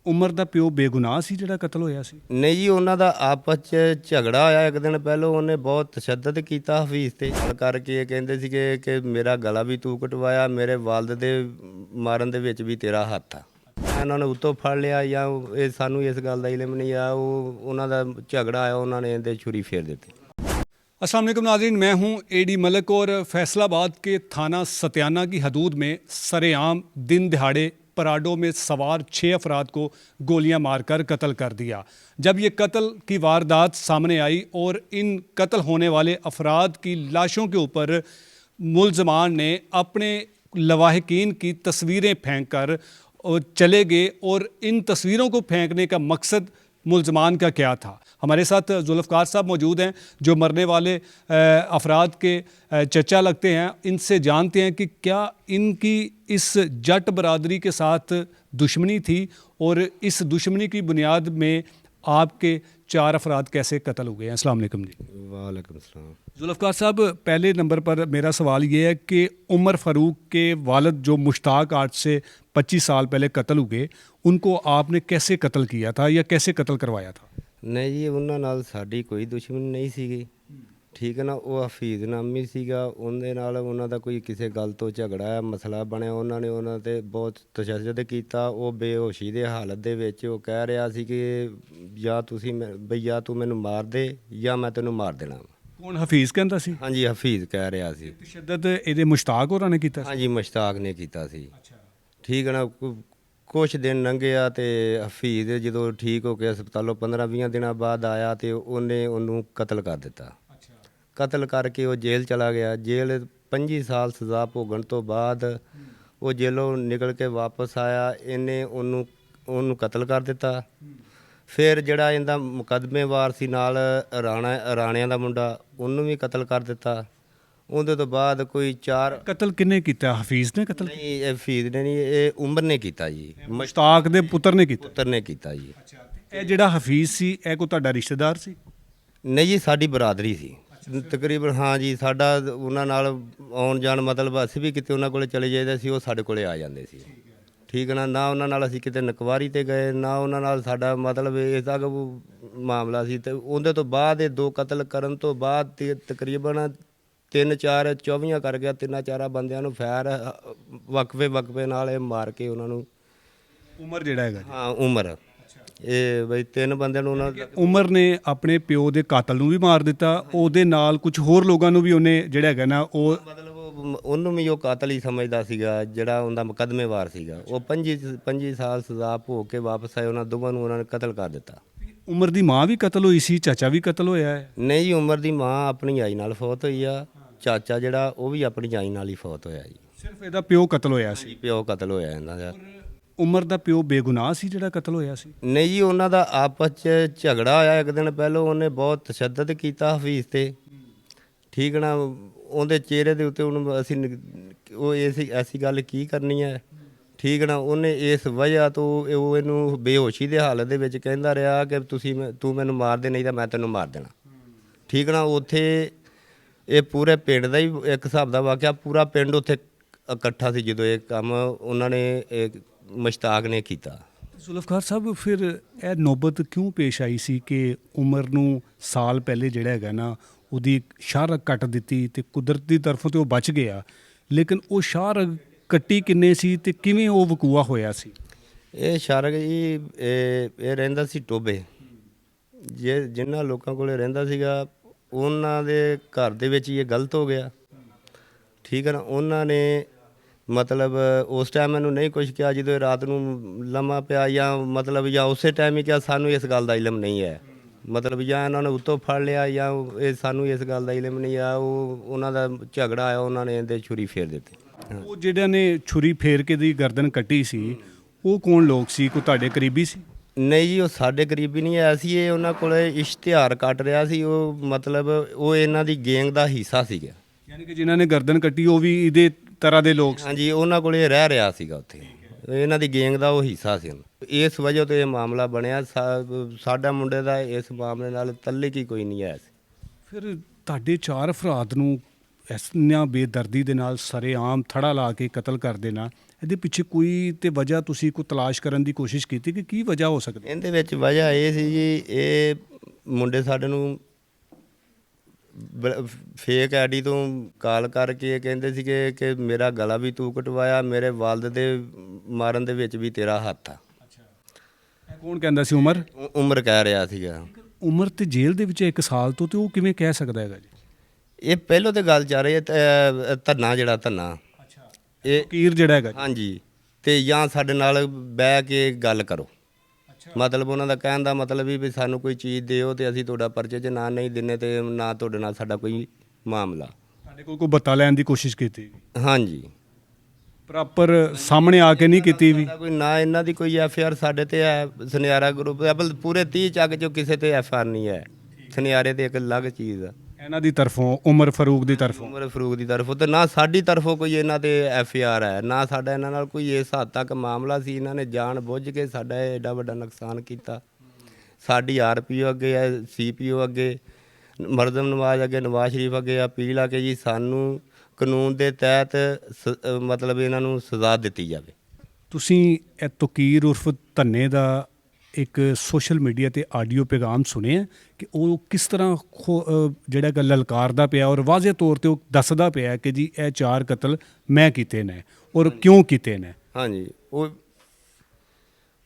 ਉਮਰ ਦਾ ਪਿਓ ਬੇਗੁਨਾਹ ਸੀ ਜਿਹੜਾ ਕਤਲ ਹੋਇਆ ਸੀ? ਨਹੀਂ ਜੀ, ਉਹਨਾਂ ਦਾ ਆਪਸ 'ਚ ਝਗੜਾ ਹੋਇਆ ਇੱਕ ਦਿਨ ਪਹਿਲੋਂ। ਉਹਨੇ ਬਹੁਤ ਤਸ਼ੱਦਦ ਕੀਤਾ ਹਫੀਜ਼ ਤੇ, ਗੱਲ ਕਰਕੇ ਇਹ ਕਹਿੰਦੇ ਸੀਗੇ ਕਿ ਮੇਰਾ ਗਲਾ ਵੀ ਤੂੰ ਕਟਵਾਇਆ, ਮੇਰੇ ਵਾਲਦ ਦੇ ਮਾਰਨ ਦੇ ਵਿੱਚ ਵੀ ਤੇਰਾ ਹੱਥ ਆ। ਇਹਨਾਂ ਨੇ ਉੱਤੋਂ ਫੜ ਲਿਆ ਜਾਂ ਇਹ ਸਾਨੂੰ ਇਸ ਗੱਲ ਦਾ ਇਲਮ नहीं ਆ। ਉਹਨਾਂ ਦਾ ਝਗੜਾ ਆਇਆ, ਉਹਨਾਂ ਨੇ ਇਹਦੇ छुरी फेर ਦਿੱਤੀ। अस्सलाम वालेकुम नाज़रीन, मैं हूं एडी मलिक और फैसलाबाद के थाना सत्याना की हदूद में सरेआम दिन दिहाड़े पराडो में सवार 6 अफराद को गोलियां मारकर कत्ल कर दिया। जब ये कत्ल की वारदात सामने आई और इन कत्ल होने वाले अफराद की लाशों के ऊपर मुलजमान ने अपने लवाहिकीन की तस्वीरें फेंक कर चले गए और इन तस्वीरों को फेंकने का मकसद मुलजमान का क्या था। हमारे साथ जुल्फ़कार साहब मौजूद हैं जो मरने वाले अफराद के चचा लगते हैं। इनसे जानते हैं कि क्या इनकी इस जट बरादरी के साथ दुश्मनी थी और इस दुश्मनी की बुनियाद में आपके 4 अफराद कैसे कत्ल हुए हैं। अस्सलाम वालेकुम जी। वालेकुम सलाम। जुल्फ़कार साहब, पहले नंबर पर मेरा सवाल ये है कि उमर फ़ारूक के वालिद जो मुश्ताक आज से 25 साल पहले कत्ल हुए, उनको आपने कैसे कत्ल किया था या कैसे कत्ल करवाया था? ਨਹੀਂ ਜੀ, ਉਹਨਾਂ ਨਾਲ ਸਾਡੀ ਕੋਈ ਦੁਸ਼ਮਣੀ ਨਹੀਂ ਸੀਗੀ, ਠੀਕ ਹੈ ਨਾ। ਉਹ ਹਫੀਜ਼ ਨਾਮੀ ਸੀਗਾ, ਉਹਦੇ ਨਾਲ ਉਹਨਾਂ ਦਾ ਕੋਈ ਕਿਸੇ ਗੱਲ ਤੋਂ ਝਗੜਾ ਆ, ਮਸਲਾ ਬਣਿਆ। ਉਹਨਾਂ ਨੇ ਉਹਨਾਂ 'ਤੇ ਬਹੁਤ ਤਸ਼ੱਦਦ ਕੀਤਾ। ਉਹ ਬੇਹੋਸ਼ੀ ਦੇ ਹਾਲਤ ਦੇ ਵਿੱਚ ਉਹ ਕਹਿ ਰਿਹਾ ਸੀ ਕਿ ਜਾਂ ਤੁਸੀਂ ਬਈ ਜਾਂ ਤੂੰ ਮੈਨੂੰ ਮਾਰ ਦੇ ਜਾਂ ਮੈਂ ਤੈਨੂੰ ਮਾਰ ਦੇਣਾ। कौन हफीज़ कहता सी? ਹਾਂਜੀ, ਹਫੀਜ਼ ਕਹਿ ਰਿਹਾ ਸੀ। तशद्दद ਇਹਦੇ मुश्ताक होਰਾਂ ने ਕੀਤਾ ਸੀ? ਹਾਂਜੀ, ਮੁਸ਼ਤਾਕ ਨੇ ਕੀਤਾ ਸੀ, ਠੀਕ ਹੈ ਨਾ। ਕੁਛ ਦਿਨ ਲੰਘਿਆ ਤੇ ਹਫੀਜ਼ ਜਦੋਂ ਠੀਕ ਹੋ ਕੇ ਹਸਪਤਾਲੋਂ 15-20 ਦਿਨਾਂ ਬਾਅਦ ਆਇਆ ਤੇ ਉਹਨੇ ਉਹਨੂੰ ਕਤਲ ਕਰ ਦਿੱਤਾ। ਕਤਲ ਕਰਕੇ ਉਹ ਜੇਲ੍ਹ ਚਲਾ ਗਿਆ। ਜੇਲ੍ਹ 25 ਸਾਲ ਸਜ਼ਾ ਭੋਗਣ ਤੋਂ ਬਾਅਦ ਉਹ ਜੇਲੋਂ ਨਿਕਲ ਕੇ ਵਾਪਸ ਆਇਆ। ਇਹਨੇ ਉਹਨੂੰ ਕਤਲ ਕਰ ਦਿੱਤਾ। ਫਿਰ ਜਿਹੜਾ ਇਹਦਾ ਮੁਕੱਦਮੇਵਾਰ ਸੀ ਨਾਲ ਰਾਣਿਆਂ ਦਾ ਮੁੰਡਾ, ਉਹਨੂੰ ਵੀ ਕਤਲ ਕਰ ਦਿੱਤਾ। ਉਹਦੇ ਤੋਂ ਬਾਅਦ ਕੋਈ 4 ਕਤਲ ਕਿੰਨੇ ਕੀਤਾ? ਹਫੀਜ਼ ਨੇ ਕਤਲ? ਨਹੀਂ, ਇਹ ਹਫੀਜ਼ ਨੇ ਨਹੀਂ, ਇਹ ਉਮਰ ਨੇ ਕੀਤਾ ਜੀ। ਮੁਸ਼ਤਾਕ ਦੇ ਪੁੱਤਰ ਨੇ ਕੀਤਾ? ਪੁੱਤਰ ਨੇ ਕੀਤਾ ਜੀ। ਇਹ ਜਿਹੜਾ ਹਫੀਜ਼ ਸੀ ਇਹ ਕੋਈ ਤੁਹਾਡਾ ਰਿਸ਼ਤੇਦਾਰ ਸੀ? ਨਹੀਂ ਜੀ, ਸਾਡੀ ਬਰਾਦਰੀ ਸੀ ਤਕਰੀਬਨ। ਹਾਂ ਜੀ, ਸਾਡਾ ਉਹਨਾਂ ਨਾਲ ਆਉਣ ਜਾਣ, ਮਤਲਬ ਅਸੀਂ ਵੀ ਕਿਤੇ ਉਹਨਾਂ ਕੋਲੇ ਚਲੇ ਜਾਈਦਾ ਸੀ, ਉਹ ਸਾਡੇ ਕੋਲੇ ਆ ਜਾਂਦੇ ਸੀ, ਠੀਕ ਹੈ ਨਾ। ਨਾ ਉਹਨਾਂ ਨਾਲ ਅਸੀਂ ਕਿਤੇ ਨਕਵਾਰੀ ਤੇ ਗਏ, ਨਾ ਉਹਨਾਂ ਨਾਲ ਸਾਡਾ ਮਤਲਬ ਇਸ ਤੱਕ ਮਾਮਲਾ ਸੀ। ਤੇ ਉਹਦੇ ਤੋਂ ਬਾਅਦ ਇਹ 2 ਕਤਲ ਕਰਨ ਤੋਂ ਬਾਅਦ ਤਕਰੀਬਨ 3-4 24 ਕਰ ਗਿਆ। 3-4 ਬੰਦਿਆਂ ਨੂੰ ਫੈਰ ਵਕਫੇ ਨਾਲ ਇਹ ਮਾਰ ਕੇ ਉਹਨਾਂ ਨੂੰ। ਉਮਰ ਜਿਹੜਾ ਹੈਗਾ ਜੀ? ਹਾਂ, ਉਮਰ ਇਹ ਬਈ 3 ਬੰਦਿਆਂ ਨੂੰ ਉਹਨਾਂ ਉਮਰ ਨੇ ਆਪਣੇ ਪਿਓ ਦੇ ਕਾਤਲ ਨੂੰ ਵੀ ਮਾਰ ਦਿੱਤਾ, ਉਹਦੇ ਨਾਲ ਕੁਝ ਹੋਰ ਲੋਕਾਂ ਨੂੰ ਵੀ ਉਹਨੇ ਜਿਹੜਾ ਹੈਗਾ ਨਾ ਉਹ ਮਤਲਬ ਉਹਨੂੰ ਵੀ ਉਹ ਕਾਤਲ ਹੀ ਸਮਝਦਾ ਸੀਗਾ, ਜਿਹੜਾ ਉਹਦਾ ਮੁਕੱਦਮੇਵਾਰ ਸੀਗਾ। ਉਹ 25 ਸਾਲ ਸਜ਼ਾ ਭੋਗ ਕੇ ਵਾਪਸ ਆਏ। ਉਹਨਾਂ ਦੋਵਾਂ ਨੂੰ ਉਹਨਾਂ ਨੇ ਕਤਲ ਕਰ ਦਿੱਤਾ। ਉਮਰ ਦੀ ਮਾਂ ਵੀ ਕਤਲ ਹੋਈ ਸੀ, ਚਾਚਾ ਵੀ ਕਤਲ ਹੋਇਆ ਹੈ? ਨਹੀਂ ਜੀ, ਉਮਰ ਦੀ ਮਾਂ ਆਪਣੀ ਆਈ ਨਾਲ ਫੌਤ ਹੋਈ ਆ। ਚਾਚਾ ਜਿਹੜਾ ਉਹ ਵੀ ਆਪਣੀ ਆਈ ਨਾਲ ਹੀ ਫੌਤ ਹੋਇਆ ਜੀ। ਸਿਰਫ ਇਹਦਾ ਪਿਓ ਕਤਲ ਹੋਇਆ ਸੀ? ਪਿਓ ਕਤਲ ਹੋਇਆ ਇਹਨਾਂ ਦਾ। ਉਮਰ ਦਾ ਪਿਓ ਬੇਗੁਨਾਹ ਸੀ ਜਿਹੜਾ ਕਤਲ ਹੋਇਆ ਸੀ? ਨਹੀਂ ਜੀ, ਉਹਨਾਂ ਦਾ ਆਪਸ 'ਚ ਝਗੜਾ ਹੋਇਆ ਇੱਕ ਦਿਨ ਪਹਿਲੋਂ। ਉਹਨੇ ਬਹੁਤ ਤਸ਼ੱਦਦ ਕੀਤਾ ਹਫੀਜ਼ ਤੇ, ਠੀਕ ਨਾ। ਉਹਦੇ ਚਿਹਰੇ ਦੇ ਉੱਤੇ ਉਹਨੂੰ ਅਸੀਂ ਉਹ ਐਸੀ ਗੱਲ ਕੀ ਕਰਨੀ ਹੈ, ਠੀਕ ਨਾ। ਉਹਨੇ ਇਸ ਵਜ੍ਹਾ ਤੋਂ ਉਹ ਇਹਨੂੰ ਬੇਹੋਸ਼ੀ ਦੇ ਹਾਲਤ ਦੇ ਵਿੱਚ ਕਹਿੰਦਾ ਰਿਹਾ ਕਿ ਤੂੰ ਮੈਨੂੰ ਮਾਰ ਦੇ, ਨਹੀਂ ਤਾਂ ਮੈਂ ਤੈਨੂੰ ਮਾਰ ਦੇਣਾ, ਠੀਕ ਨਾ। ਉੱਥੇ ਇਹ ਪੂਰੇ ਪਿੰਡ ਦਾ ਹੀ ਇੱਕ ਹਿਸਾਬ ਦਾ ਵਾਕਿਆ, ਪੂਰਾ ਪਿੰਡ ਉੱਥੇ ਇਕੱਠਾ ਸੀ ਜਦੋਂ ਇਹ ਕੰਮ ਉਹਨਾਂ ਨੇ ਮੁਸ਼ਤਾਕ ਨੇ ਕੀਤਾ। ਜ਼ੁਲਫਕਾਰ ਸਾਹਿਬ, ਫਿਰ ਇਹ ਨੌਬਤ ਕਿਉਂ ਪੇਸ਼ ਆਈ ਸੀ ਕਿ ਉਮਰ ਨੂੰ ਸਾਲ ਪਹਿਲੇ ਜਿਹੜਾ ਹੈਗਾ ਨਾ ਉਹਦੀ ਸ਼ਾਹਰਗ ਕੱਟ ਦਿੱਤੀ ਤੇ ਕੁਦਰਤ ਦੀ ਤਰਫੋਂ ਤੇ ਉਹ ਬਚ ਗਿਆ, ਲੇਕਿਨ ਉਹ ਸ਼ਾਹਰਗ ਕੱਟੀ ਕਿੰਨੇ ਸੀ ਤੇ ਕਿਵੇਂ ਉਹ ਵਕੂਆ ਹੋਇਆ ਸੀ? ਇਹ ਸ਼ਾਹਰਗ ਜੀ ਇਹ ਰਹਿੰਦਾ ਸੀ ਟੋਬੇ। ਜਿਨ੍ਹਾਂ ਲੋਕਾਂ ਕੋਲੇ ਰਹਿੰਦਾ ਸੀਗਾ ਉਹਨਾਂ ਦੇ ਘਰ ਦੇ ਵਿੱਚ ਹੀ ਇਹ ਗਲਤ ਹੋ ਗਿਆ, ਠੀਕ ਹੈ ਨਾ। ਉਹਨਾਂ ਨੇ ਮਤਲਬ ਉਸ ਟਾਈਮ ਮੈਨੂੰ ਨਹੀਂ ਕੁਛ ਕਿਹਾ, ਜਦੋਂ ਇਹ ਰਾਤ ਨੂੰ ਲੰਮਾ ਪਿਆ ਜਾਂ ਉਸੇ ਟਾਈਮ ਹੀ ਕਿਹਾ ਸਾਨੂੰ ਇਸ ਗੱਲ ਦਾ ਇਲਮ ਨਹੀਂ ਹੈ, ਮਤਲਬ ਜਾਂ ਇਹਨਾਂ ਨੇ ਉੱਤੋਂ ਫੜ ਲਿਆ ਜਾਂ ਇਹ ਸਾਨੂੰ ਇਸ ਗੱਲ ਦਾ ਇਲਮ ਨਹੀਂ ਆ। ਉਹਨਾਂ ਦਾ ਝਗੜਾ ਆਇਆ, ਉਹਨਾਂ ਨੇ ਇਹਦੇ ਛੁਰੀ ਫੇਰ ਦਿੱਤੀ। ਉਹ ਜਿਹੜਿਆਂ ਨੇ ਛੁਰੀ ਫੇਰ ਕੇ ਦੀ ਗਰਦਨ ਕੱਟੀ ਸੀ ਉਹ ਕੌਣ ਲੋਕ ਸੀ? ਕੋਈ ਤੁਹਾਡੇ ਕਰੀਬੀ ਸੀ? ਨਹੀਂ ਜੀ, ਉਹ ਸਾਡੇ ਕਰੀਬੀ ਨਹੀਂ ਆਇਆ ਸੀ। ਇਹ ਉਹਨਾਂ ਕੋਲ ਇਸ਼ਤਿਹਾਰ ਕੱਟ ਰਿਹਾ ਸੀ। ਉਹ ਮਤਲਬ ਉਹ ਇਹਨਾਂ ਦੀ ਗੈਂਗ ਦਾ ਹਿੱਸਾ ਸੀਗਾ, ਯਾਨੀ ਕਿ ਜਿਨ੍ਹਾਂ ਨੇ ਗਰਦਨ ਕੱਟੀ ਉਹ ਵੀ ਇਹਦੇ ਤਰ੍ਹਾਂ ਦੇ ਲੋਕ ਸੀ? ਹਾਂਜੀ, ਉਹਨਾਂ ਕੋਲ ਇਹ ਰਹਿ ਰਿਹਾ ਸੀਗਾ ਉੱਥੇ, ਇਹਨਾਂ ਦੀ ਗੈਂਗ ਦਾ ਉਹ ਹਿੱਸਾ ਸੀ। ਇਸ ਵਜ੍ਹਾ ਤੋਂ ਇਹ ਮਾਮਲਾ ਬਣਿਆ। ਸਾਡਾ ਮੁੰਡੇ ਦਾ ਇਸ ਮਾਮਲੇ ਨਾਲ ਤੱਲਕ ਹੀ ਕੋਈ ਨਹੀਂ ਆਇਆ ਸੀ। ਫਿਰ ਤੁਹਾਡੇ 4 ਅਫਰਾਦ ਨੂੰ ਇਸ ਇੰਨਾ ਬੇਦਰਦੀ ਦੇ ਨਾਲ ਸਰੇਆਮ ਥੜਾ ਲਾ ਕੇ ਕਤਲ ਕਰ ਦੇਣਾ, ਇਹਦੇ ਪਿੱਛੇ ਕੋਈ ਤੇ ਵਜ੍ਹਾ ਤੁਸੀਂ ਕੋਈ ਤਲਾਸ਼ ਕਰਨ ਦੀ ਕੋਸ਼ਿਸ਼ ਕੀਤੀ ਕਿ ਕੀ ਵਜ੍ਹਾ ਹੋ ਸਕਦੀ? ਇਹਦੇ ਵਿੱਚ ਵਜ੍ਹਾ ਇਹ ਸੀ ਜੀ, ਇਹ ਮੁੰਡੇ ਸਾਡੇ ਨੂੰ ਫੇਕ ਆਈਡੀ ਤੋਂ ਕਾਲ ਕਰਕੇ ਇਹ ਕਹਿੰਦੇ ਸੀਗੇ ਕਿ ਮੇਰਾ ਗਲਾ ਵੀ ਤੂੰ ਕਟਵਾਇਆ, ਮੇਰੇ ਵਾਲਦ ਦੇ ਮਾਰਨ ਦੇ ਵਿੱਚ ਵੀ ਤੇਰਾ ਹੱਥ ਆ। ਇਹ ਕੌਣ ਕਹਿੰਦਾ ਸੀ? ਉਮਰ? ਉਮਰ ਕਹਿ ਰਿਹਾ ਸੀਗਾ। ਉਮਰ ਤੇ ਜੇਲ੍ਹ ਦੇ ਵਿੱਚ 1 ਸਾਲ ਤੋਂ, ਤੇ ਉਹ ਕਿਵੇਂ ਕਹਿ ਸਕਦਾ ਹੈਗਾ ਜੀ? ਇਹ ਪਹਿਲੋਂ ਤੇ ਗੱਲ ਚੱਲ ਰਹੀ ਹੈ ਧੰਨਾ, ਜਿਹੜਾ ਧੰਨਾ ਇਹ ਫਕੀਰ ਜਿਹੜਾ ਹੈਗਾ ਜੀ। ਹਾਂਜੀ, ਤੇ ਜਾਂ ਸਾਡੇ ਨਾਲ ਬਹਿ ਕੇ ਗੱਲ ਕਰੋ। ਮਤਲਬ ਉਹਨਾਂ ਦਾ ਕਹਿਣ ਦਾ ਮਤਲਬ ਵੀ ਸਾਨੂੰ ਕੋਈ ਚੀਜ਼ ਦਿਓ ਤੇ ਅਸੀਂ ਤੁਹਾਡਾ ਪਰਚੇ 'ਚ ਨਾਂ ਨਹੀਂ ਦਿੰਨੇ ਤੇ ਨਾ ਤੁਹਾਡੇ ਨਾਲ ਸਾਡਾ ਕੋਈ ਮਾਮਲਾ। ਸਾਡੇ ਕੋਲ ਕੋਈ ਬੱਤਾ ਲੈਣ ਦੀ ਕੋਸ਼ਿਸ਼ ਕੀਤੀ? ਹਾਂਜੀ, ਪ੍ਰੋਪਰ ਸਾਹਮਣੇ ਆ ਕੇ ਨਹੀਂ ਕੀਤੀ ਵੀ? ਸਾਡਾ ਕੋਈ ਨਾ ਇਹਨਾਂ ਦੀ ਕੋਈ ਐਫ ਆਰ ਸਾਡੇ ਤੇ ਹੈ। ਸੁਨਿਆਰਾ ਗਰੁੱਪ ਅਬਲ ਪੂਰੇ 30 ਚੱਕ 'ਚੋਂ ਕਿਸੇ ਤੇ ਐਫ ਆਰ ਨਹੀਂ ਹੈ। ਸੁਨਿਆਰੇ ਤੇ ਇੱਕ ਅਲੱਗ ਚੀਜ਼ ਆ। ਇਹਨਾਂ ਦੀ ਤਰਫੋਂ, ਉਮਰ ਫਾਰੂਕ ਦੀ ਤਰਫੋਂ? ਉਮਰ ਫਰੂਕ ਦੀ ਤਰਫੋਂ ਤੇ ਨਾ ਸਾਡੀ ਤਰਫੋਂ ਕੋਈ ਇਹਨਾਂ ਤੇ ਐਫ ਆਰ ਹੈ, ਨਾ ਸਾਡਾ ਇਹਨਾਂ ਨਾਲ ਕੋਈ ਇਸ ਹੱਦ ਤੱਕ ਮਾਮਲਾ ਸੀ। ਇਹਨਾਂ ਨੇ ਜਾਣ ਬੁੱਝ ਕੇ ਸਾਡਾ ਇਹ ਐਡਾ ਵੱਡਾ ਨੁਕਸਾਨ ਕੀਤਾ। ਸਾਡੀ ਆਰਪੀਓ ਅੱਗੇ ਹੈ, ਸੀਪੀਓ ਅੱਗੇ, ਮਰਦਮ ਨਵਾਜ਼ ਅੱਗੇ, ਨਵਾਜ਼ ਸ਼ਰੀਫ ਅੱਗੇ ਅਪੀਲ ਆ ਕਿ ਜੀ ਸਾਨੂੰ ਕਾਨੂੰਨ ਦੇ ਤਹਿਤ ਮਤਲਬ ਇਹਨਾਂ ਨੂੰ ਸਜ਼ਾ ਦਿੱਤੀ ਜਾਵੇ। ਤੁਸੀਂ ਇਹ ਤਕੀਰ ਉਰਫ ਧੰਨੇ ਦਾ ਇੱਕ ਸੋਸ਼ਲ ਮੀਡੀਆ ਤੇ ਆਡੀਓ ਪੈਗਾਮ ਸੁਣਿਆ ਕਿ ਉਹ ਕਿਸ ਤਰ੍ਹਾਂ ਜਿਹੜਾ ਕਿ ਲਲਕਾਰਦਾ ਪਿਆ ਔਰ ਵਾਜ਼ਿਹ ਤੌਰ ਤੇ ਉਹ ਦੱਸਦਾ ਪਿਆ ਕਿ ਜੀ ਇਹ 4 ਕਤਲ ਮੈਂ ਕੀਤੇ ਨੇ ਔਰ ਕਿਉਂ ਕੀਤੇ ਨੇ? ਹਾਂਜੀ,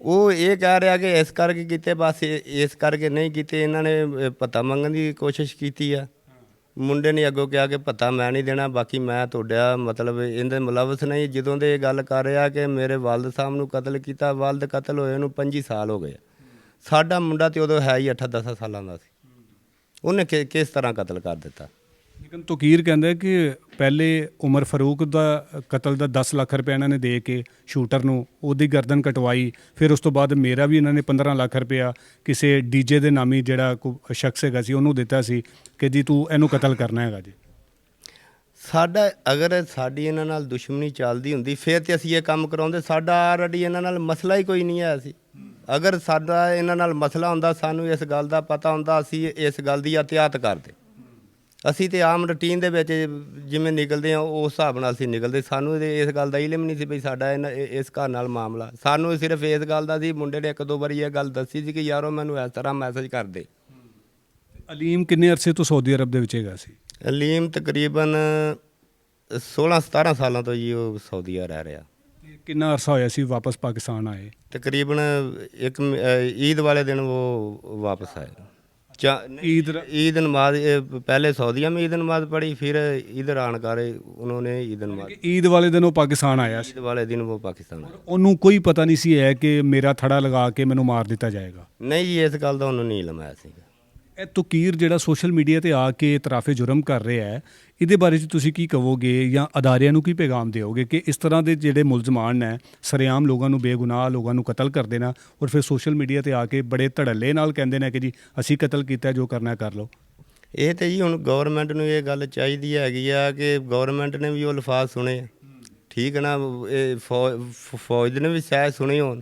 ਉਹ ਇਹ ਕਹਿ ਰਿਹਾ ਕਿ ਇਸ ਕਰਕੇ ਕੀਤੇ, ਬਸ ਇਸ ਕਰਕੇ ਨਹੀਂ ਕੀਤੇ। ਇਹਨਾਂ ਨੇ ਪਤਾ ਮੰਗਣ ਦੀ ਕੋਸ਼ਿਸ਼ ਕੀਤੀ ਆ। ਮੁੰਡੇ ਨੇ ਅੱਗੋਂ ਕਿਹਾ ਕਿ ਪਤਾ ਮੈਂ ਨਹੀਂ ਦੇਣਾ, ਬਾਕੀ ਮੈਂ ਤੁਹਾਡਾ ਮਤਲਬ ਇਹਦੇ ਮੁਲਵਸ ਨਹੀਂ। ਜਦੋਂ ਦੇ ਇਹ ਗੱਲ ਕਰ ਰਿਹਾ ਕਿ ਮੇਰੇ ਵਾਲਦ ਸਾਹਿਬ ਨੂੰ ਕਤਲ ਕੀਤਾ, ਵਾਲਦ ਕਤਲ ਹੋਏ ਨੂੰ 25 ਸਾਲ ਹੋ ਗਏ। ਸਾਡਾ ਮੁੰਡਾ ਤੇ ਉਦੋਂ ਹੈ ਹੀ 8-10 ਸਾਲਾਂ ਦਾ ਸੀ। ਉਹਨੇ ਕਿਸ ਤਰ੍ਹਾਂ ਕਤਲ ਕਰ ਦਿੱਤਾ? ਲੇਕਿਨ ਤਕੀਰ ਕਹਿੰਦਾ ਕਿ ਪਹਿਲੇ ਉਮਰ ਫਾਰੂਕ ਦਾ ਕਤਲ ਦਾ 10 ਲੱਖ ਰੁਪਏ ਇਹਨਾਂ ਨੇ ਦੇ ਕੇ ਸ਼ੂਟਰ ਨੂੰ ਉਹਦੀ ਗਰਦਨ ਕਟਵਾਈ। ਫਿਰ ਉਸ ਤੋਂ ਬਾਅਦ ਮੇਰਾ ਵੀ ਇਹਨਾਂ ਨੇ 15 ਲੱਖ ਰੁਪਇਆ ਕਿਸੇ ਡੀਜੇ ਦੇ ਨਾਮੀ ਜਿਹੜਾ ਕੋਈ ਸ਼ਖਸ ਹੈਗਾ ਸੀ ਉਹਨੂੰ ਦਿੱਤਾ ਸੀ ਕਿ ਜੀ ਤੂੰ ਇਹਨੂੰ ਕਤਲ ਕਰਨਾ ਹੈਗਾ ਜੀ। ਸਾਡਾ ਅਗਰ ਸਾਡੀ ਇਹਨਾਂ ਨਾਲ ਦੁਸ਼ਮਣੀ ਚੱਲਦੀ ਹੁੰਦੀ ਫਿਰ ਤੇ ਅਸੀਂ ਇਹ ਕੰਮ ਕਰਾਉਂਦੇ। ਸਾਡਾ ਆਲਰੇਡੀ ਇਹਨਾਂ ਨਾਲ ਮਸਲਾ ਹੀ ਕੋਈ ਨਹੀਂ ਹੈ ਸੀ। ਅਗਰ ਸਾਡਾ ਇਹਨਾਂ ਨਾਲ ਮਸਲਾ ਹੁੰਦਾ, ਸਾਨੂੰ ਇਸ ਗੱਲ ਦਾ ਪਤਾ ਹੁੰਦਾ, ਅਸੀਂ ਇਸ ਗੱਲ ਦੀ ਅਹਤਿਆਤ ਕਰਦੇ। ਅਸੀਂ ਤੇ ਆਮ ਰੂਟੀਨ ਦੇ ਵਿੱਚ ਜਿਵੇਂ ਨਿਕਲਦੇ ਹਾਂ ਉਸ ਹਿਸਾਬ ਨਾਲ ਅਸੀਂ ਨਿਕਲਦੇ। ਸਾਨੂੰ ਇਸ ਗੱਲ ਦਾ ਇਲਮ ਨਹੀਂ ਸੀ ਵੀ ਸਾਡਾ ਇਸ ਘਰ ਨਾਲ ਮਾਮਲਾ। ਸਾਨੂੰ ਸਿਰਫ ਇਸ ਗੱਲ ਦਾ ਸੀ, ਮੁੰਡੇ ਨੇ 1-2 ਵਾਰੀ ਇਹ ਗੱਲ ਦੱਸੀ ਸੀ ਕਿ ਯਾਰੋ ਮੈਨੂੰ ਇਸ ਤਰ੍ਹਾਂ ਮੈਸੇਜ ਕਰ ਦੇ। ਅਲੀਮ ਕਿੰਨੇ ਅਰਸੇ ਤੋਂ ਸਾਊਦੀ ਅਰਬ ਦੇ ਵਿੱਚ ਹੈਗਾ ਸੀ? ਅਲੀਮ ਤਕਰੀਬਨ 16-17 ਸਾਲਾਂ ਤੋਂ ਜੀ ਉਹ ਸਾਊਦੀਆ ਰਹਿ ਰਿਹਾ। ਕਿੰਨਾ ਅਰਸਾ ਹੋਇਆ ਸੀ ਵਾਪਸ ਪਾਕਿਸਤਾਨ ਆਏ? ਤਕਰੀਬਨ ਈਦ ਵਾਲੇ ਦਿਨ ਉਹ ਵਾਪਸ ਆਏ। ईद नमाज पहले सऊदीया में ईद नमाज पढ़ी, फिर इधर आन कर उन्होंने ईद नमाज। ईद वाले दिन वो पाकिस्तान आया? ईद वाले दिन वो पाकिस्तान आया। ਉਹਨੂੰ ਕੋਈ ਪਤਾ ਨਹੀਂ ਸੀ ਹੈ ਕਿ ਮੇਰਾ ਥੜਾ ਲਗਾ ਕੇ ਮੈਨੂੰ ਮਾਰ ਦਿੱਤਾ ਜਾਏਗਾ? ਨਹੀਂ ਜੀ, ਇਸ ਗੱਲ ਦਾ ਉਹਨੂੰ ਨਹੀਂ ਇਲਮ ਆਇਆ ਸੀਗਾ। ਇਹ ਤਕੀਰ ਜਿਹੜਾ ਸੋਸ਼ਲ ਮੀਡੀਆ ਤੇ ਆ ਕੇ ਇਤਰਾਫੇ ਜੁਰਮ ਕਰ ਰਿਹਾ ਹੈ, ਇਹਦੇ ਬਾਰੇ 'ਚ ਤੁਸੀਂ ਕੀ ਕਹੋਗੇ ਜਾਂ ਅਦਾਰਿਆਂ ਨੂੰ ਕੀ ਪੈਗਾਮ ਦਿਓਗੇ ਕਿ ਇਸ ਤਰ੍ਹਾਂ ਦੇ ਜਿਹੜੇ ਮੁਲਜ਼ਮਾਨ ਨੇ ਸਰੇਆਮ ਲੋਕਾਂ ਨੂੰ, ਬੇਗੁਨਾਹ ਲੋਕਾਂ ਨੂੰ ਕਤਲ ਕਰਦੇ ਨੇ ਔਰ ਫਿਰ ਸੋਸ਼ਲ ਮੀਡੀਆ ਤੇ ਆ ਕੇ ਬੜੇ ਧੜੱਲੇ ਨਾਲ ਕਹਿੰਦੇ ਨੇ ਕਿ ਜੀ ਅਸੀਂ ਕਤਲ ਕੀਤਾ, ਜੋ ਕਰਨਾ ਕਰ ਲਓ? ਇਹ ਤੇ ਜੀ ਹੁਣ ਗਵਰਨਮੈਂਟ ਨੂੰ ਇਹ ਗੱਲ ਚਾਹੀਦੀ ਹੈਗੀ ਆ ਕਿ ਗਵਰਨਮੈਂਟ ਨੇ ਵੀ ਉਹ ਅਲਫਾਜ਼ ਸੁਣੇ, ਠੀਕ ਹੈ ਨਾ, ਇਹ ਫੌਜ ਨੇ ਵੀ ਸ਼ਾਇਦ ਸੁਣੇ ਹੋਣ,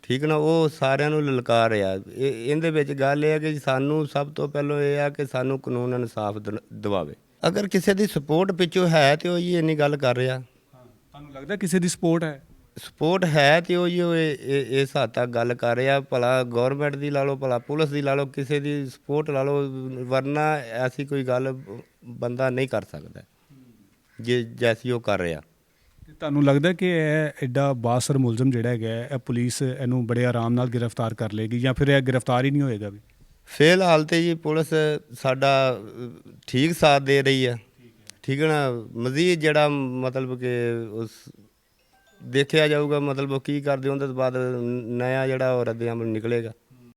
ਠੀਕ ਨਾ। ਉਹ ਸਾਰਿਆਂ ਨੂੰ ਲਲਕਾਰ ਰਿਹਾ। ਇਹਦੇ ਵਿੱਚ ਗੱਲ ਇਹ ਹੈ ਕਿ ਸਾਨੂੰ ਸਭ ਤੋਂ ਪਹਿਲਾਂ ਇਹ ਆ ਕਿ ਸਾਨੂੰ ਕਾਨੂੰਨ ਇਨਸਾਫ ਦਿਵਾਵੇ। ਅਗਰ ਕਿਸੇ ਦੀ ਸਪੋਰਟ ਪਿੱਛੋਂ ਹੈ ਤੇ ਉਹ ਜੀ ਇੰਨੀ ਗੱਲ ਕਰ ਰਿਹਾ। ਤੁਹਾਨੂੰ ਲੱਗਦਾ ਕਿਸੇ ਦੀ ਸਪੋਰਟ ਹੈ? ਸਪੋਰਟ ਹੈ ਤੇ ਉਹ ਜੀ ਇਸ ਹੱਦ ਤੱਕ ਗੱਲ ਕਰ ਰਿਹਾ। ਭਲਾ ਗਵਰਨਮੈਂਟ ਦੀ ਲਾ ਲਓ, ਭਲਾ ਪੁਲਿਸ ਦੀ ਲਾ ਲਓ, ਕਿਸੇ ਦੀ ਸਪੋਰਟ ਲਾ ਲਓ, ਵਰਨਾ ਐਸੀ ਕੋਈ ਗੱਲ ਬੰਦਾ ਨਹੀਂ ਕਰ ਸਕਦਾ ਜੇ ਜੈਸੀ ਉਹ ਕਰ ਰਿਹਾ। ਤੁਹਾਨੂੰ ਲੱਗਦਾ ਕਿ ਇਹ ਐਡਾ ਬਾਸਰ ਮੁਲਜ਼ਮ ਜਿਹੜਾ ਹੈਗਾ ਇਹ ਪੁਲਿਸ ਇਹਨੂੰ ਬੜੇ ਆਰਾਮ ਨਾਲ ਗ੍ਰਿਫਤਾਰ ਕਰ ਲੇਗੀ ਜਾਂ ਫਿਰ ਇਹ ਗ੍ਰਿਫਤਾਰ ਹੀ ਨਹੀਂ ਹੋਏਗਾ ਵੀ? ਫਿਲਹਾਲ ਤੇ ਜੀ ਪੁਲਿਸ ਸਾਡਾ ਠੀਕ ਸਾਥ ਦੇ ਰਹੀ ਹੈ, ਠੀਕ ਹੈ ਨਾ। ਮਜ਼ੀਦ ਜਿਹੜਾ ਮਤਲਬ ਕਿ ਉਸ ਦੇਖਿਆ ਜਾਊਗਾ ਮਤਲਬ ਉਹ ਕੀ ਕਰਦੇ, ਉਹਦੇ ਤੋਂ ਬਾਅਦ ਨਇਆ ਜਿਹੜਾ ਉਹ ਰੱਦ ਅਮਲ ਨਿਕਲੇਗਾ।